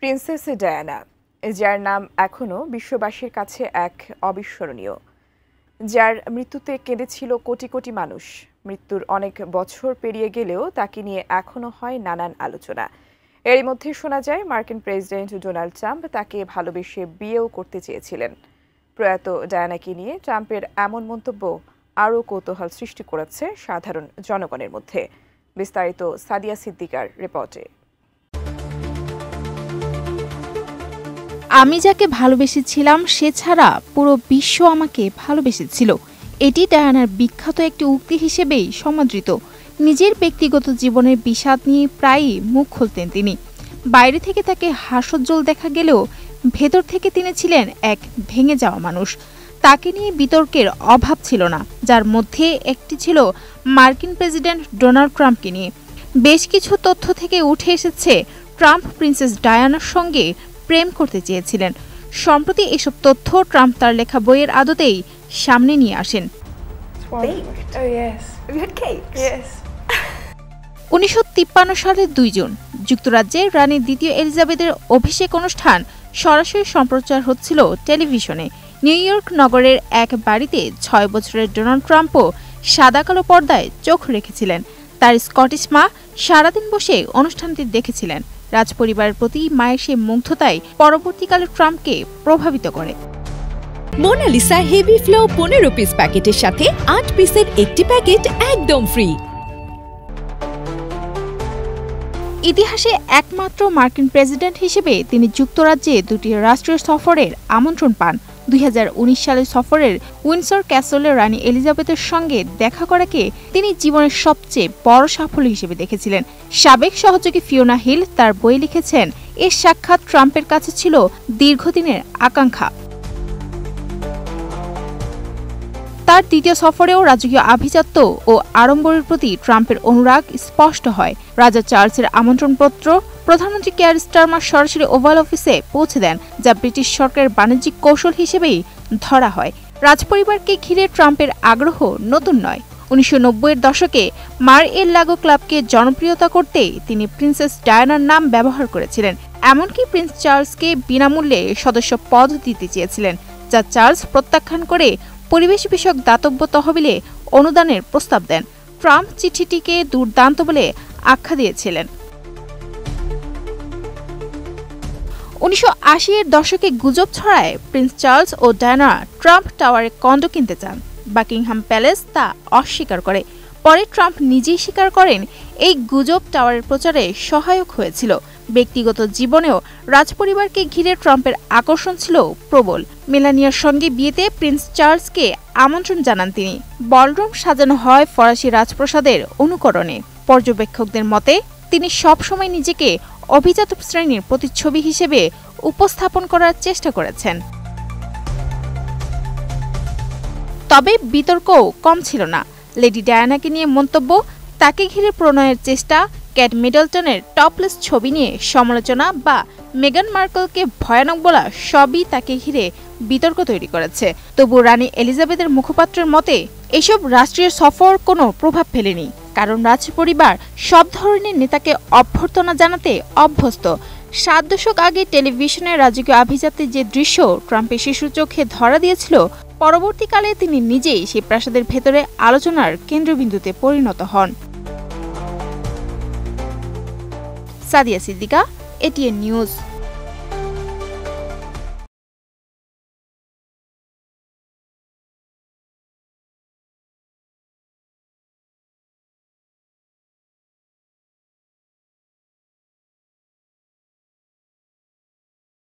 Princess Diana, যার নাম এখনো বিশ্ববাসীর কাছে এক অবিস্মরণীয়, যার মৃত্যুতে কেঁদেছিল কোটি কোটি মানুষ। মৃত্যুর অনেক বছর পেরিয়ে গেলেও তাকে নিয়ে এখনো হয় নানান আলোচনা। এরই মধ্যে শোনা যায় মার্কিন প্রেসিডেন্ট ডোনাল্ড ট্রাম্প তাকে ভালোবেসে বিয়েও করতে চেয়েছিলেন। প্রয়াত ডায়ানাকে নিয়ে ট্রাম্পের এমন মন্তব্য আরও কৌতূহল সৃষ্টি করেছে সাধারণ জনগণের মধ্যে। বিস্তারিত সাদিয়া সিদ্দিকার রিপোর্টে। আমি যাকে ভালোবেসেছিলাম সে ছাড়া পুরো বিশ্ব আমাকে ভালোবেসেছিল, এটি ডায়ানার বিখ্যাত একটি উক্তি হিসেবেই সমাদৃত। নিজের ব্যক্তিগত জীবনের বিষাদ নিয়ে প্রায়ই মুখ খুলতেন তিনি। বাইরে থেকে তাকে হাস্যোজ্জ্বল দেখা গেলেও ভেতর থেকে তিনি ছিলেন এক ভেঙে যাওয়া মানুষ। তাকে নিয়ে বিতর্কের অভাব ছিল না, যার মধ্যে একটি ছিল মার্কিন প্রেসিডেন্ট ডোনাল্ড ট্রাম্পকে নিয়ে। বেশ কিছু তথ্য থেকে উঠে এসেছে ট্রাম্প প্রিন্সেস ডায়ানার সঙ্গে প্রেম করতে চেয়েছিলেন। সম্প্রতি এসব তথ্য ট্রাম্প তার লেখা বইয়ের আদতেই সামনে নিয়ে আসেন। 1953 সালের 2 জুন যুক্তরাজ্যে রানী দ্বিতীয় এলিজাবেথের অভিষেক অনুষ্ঠান সরাসরি সম্প্রচার হচ্ছিল টেলিভিশনে। নিউ ইয়র্ক নগরের এক বাড়িতে 6 বছরের ডোনাল্ড ট্রাম্পও সাদা কালো পর্দায় চোখ রেখেছিলেন। তার স্কটিশ মা সারাদিন বসে অনুষ্ঠানটি দেখেছিলেন। রাজপরিবারের প্রতি মায়ের সেই মুগ্ধতাই পরবর্তীকালে ট্রাম্পকে প্রভাবিত করে। মোনালিসা হেভি ফ্লো 15 পিস প্যাকেটের সাথে 8 পিসের একটি প্যাকেট একদম ফ্রি। ইতিহাসে একমাত্র মার্কিন প্রেসিডেন্ট হিসেবে তিনি যুক্তরাজ্যে 2টি রাষ্ট্রীয় সফরের আমন্ত্রণ পান। 2019 সালের সফরের উইন্ডসর ক্যাসলে রানী এলিজাবেথের সঙ্গে দেখা করাকে তিনি জীবনের সবচেয়ে বড় সাফল্য হিসেবে দেখেছিলেন। সাবেক সহযোগী ফিওনা হিল তার বই লিখেছেন, এর সাক্ষাৎ ট্রাম্পের কাছে ছিল দীর্ঘদিনের আকাঙ্ক্ষা। তার দ্বিতীয় সফরেও রাজকীয় আভিজাত্য ও আড়ম্বরের প্রতি ট্রাম্পের অনুরাগ স্পষ্ট হয়। রাজা চার্লসের আমন্ত্রণপত্র প্রধানমন্ত্রী কেয়ার স্টারমার সরাসরি ওভাল অফিসে পৌঁছে দেন, যা ব্রিটিশ সরকারের বাণিজ্যিক কৌশল হিসেবেই ধরা হয়। রাজপরিবারকে ঘিরে ট্রাম্পের আগ্রহ নতুন নয়। 1990-এর দশকে মার-এল-লাগো ক্লাবকে জনপ্রিয়তা করতে তিনি প্রিন্সেস ডায়ানার নাম ব্যবহার করেছিলেন। এমনকি প্রিন্স চার্লসকে বিনামূল্যে সদস্য পদ দিতে চেয়েছিলেন, যা চার্লস প্রত্যাখ্যান করে পরিবেশ বিষয়ক দাতব্য তহবিলে অনুদানের প্রস্তাব দেন। ট্রাম্প চিঠিটিকে দুর্দান্ত বলে আখ্যা দিয়েছিলেন। 1980-এর দশকে গুজব ছড়ায় প্রিন্স চার্লস ও ডায়ানা ট্রাম্প টাওয়ারে কন্ডো কিনতে চান। বাকিংহাম প্যালেস তা অস্বীকার করে। পরে ট্রাম্প নিজেই স্বীকার করেন এই গুজব টাওয়ারের প্রচারে সহায়ক হয়েছিল। ব্যক্তিগত জীবনেও রাজপরিবারকে ঘিরে ট্রাম্পের আকর্ষণ ছিল প্রবল। মেলানিয়ার সঙ্গে বিয়েতে প্রিন্স চার্লসকে আমন্ত্রণ জানান তিনি। বলরুম সাজানো হয় ফরাসি রাজপ্রাসাদের অনুকরণে। পর্যবেক্ষকদের মতে তিনি সবসময় নিজেকে অভিজাত শ্রেণীর প্রতিচ্ছবি হিসেবে উপস্থাপন করার চেষ্টা করেছেন। তবে বিতর্কও কম ছিল না। লেডি ডায়ানাকে নিয়ে মন্তব্য, তাকে ঘিরে প্রণয়ের চেষ্টা, ক্যাট মিডলটনের টপলেস ছবি নিয়ে সমালোচনা বা মেগান মার্কেলকে ভয়ানক বলা সবই তাকে ঘিরে বিতর্ক তৈরি করেছে। তবু রানী এলিজাবেথের মুখপাত্রের মতে এসব রাষ্ট্রীয় সফর কোনো প্রভাব ফেলেনি, কারণ রাজপরিবার সব ধরনের নেতাকে অভ্যর্থনা জানাতে অভ্যস্ত। 7 দশক আগে টেলিভিশনে রাজকীয় আভিজাত্যের যে দৃশ্য ট্রাম্পের শিশু চোখে ধরা দিয়েছিল, পরবর্তীকালে তিনি নিজেই সেই প্রাসাদের ভেতরে আলোচনার কেন্দ্রবিন্দুতে পরিণত হন। Sadia Siddika, ATN news.